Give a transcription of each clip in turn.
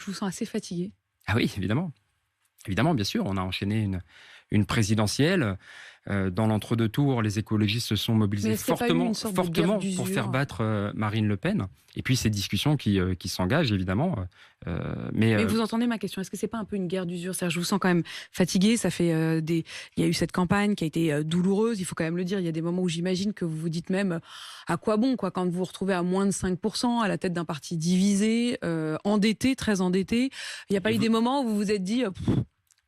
Je vous sens assez fatigué. Ah oui, évidemment. Évidemment, bien sûr, on a enchaîné une présidentielle. Dans l'entre-deux tours, les écologistes se sont Mais mobilisés est-ce qu'il n'y a pas eu une sorte de guerre fortement pour faire d'usure? battre Marine Le Pen. Et puis ces discussions qui s'engagent, évidemment. Mais vous entendez ma question, est-ce que c'est pas un peu une guerre d'usure? C'est-à-dire, je vous sens quand même fatigué, ça fait il y a eu cette campagne qui a été douloureuse, il faut quand même le dire, il y a des moments où j'imagine que vous vous dites même à quoi bon, quoi, quand vous vous retrouvez à moins de 5%, à la tête d'un parti divisé, endetté, très endetté. Il n'y a pas Et eu vous- des moments où vous vous êtes dit,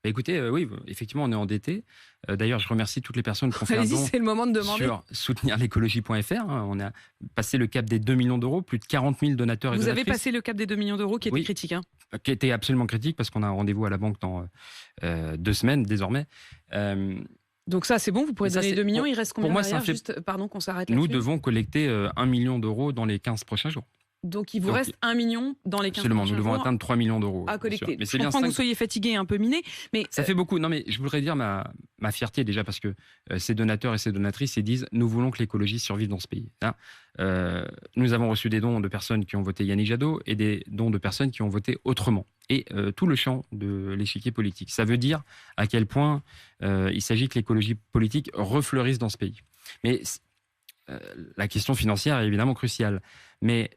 Bah, écoutez, oui, effectivement, on est endetté. D'ailleurs, je remercie toutes les personnes qui ont fait un allez-y, don c'est le moment de demander. sur soutenirlécologie.fr. On a passé le cap des 2 millions d'euros, plus de 40 000 donateurs et Vous avez donatrices. passé le cap des 2 millions d'euros qui était Oui. critique, hein. Qui était absolument critique parce qu'on a un rendez-vous à la banque dans 2 semaines désormais. Donc ça, c'est bon, vous pourrez Ça, donner c'est- 2 millions, pour- il reste pour combien moi, derrière? ça fait- Juste, pardon qu'on s'arrête Nous là-dessus. devons collecter 1 million d'euros dans les 15 prochains jours. Donc il vous Donc, reste 1 million dans les 15 Absolument, nous prochains devons jours atteindre 3 millions d'euros. à bien sûr. collecter. Mais Je c'est bien comprends que vous 5. soyez fatigué et un peu miné, mais Ça fait beaucoup. Non, mais je voudrais dire ma fierté déjà parce que ces donateurs et ces donatrices, ils disent nous voulons que l'écologie survive dans ce pays. Hein. Nous avons reçu des dons de personnes qui ont voté Yannick Jadot et des dons de personnes qui ont voté autrement. Et tout le champ de l'échiquier politique. Ça veut dire à quel point il s'agit que l'écologie politique refleurisse dans ce pays. Mais la question financière est évidemment cruciale. Mais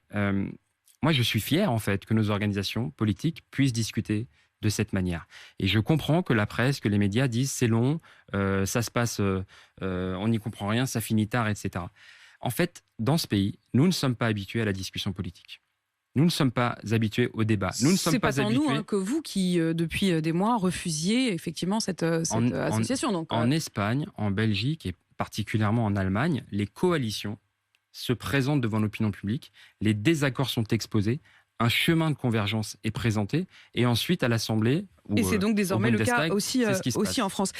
moi, je suis fier en fait que nos organisations politiques puissent discuter de cette manière. Et je comprends que la presse, que les médias disent c'est long, ça se passe, on n'y comprend rien, ça finit tard, etc. En fait, dans ce pays, nous ne sommes pas habitués à la discussion politique. Nous ne sommes pas habitués au débat. Nous ne sommes c'est pas pas tant habitués. nous que vous qui, depuis des mois, refusiez effectivement cette association. Donc, En Espagne, en Belgique et particulièrement en Allemagne, les coalitions se présentent devant l'opinion publique, les désaccords sont exposés, un chemin de convergence est présenté, et ensuite à l'Assemblée... et c'est donc désormais le cas Bundestag, aussi, c'est ce qui se aussi passe. en France.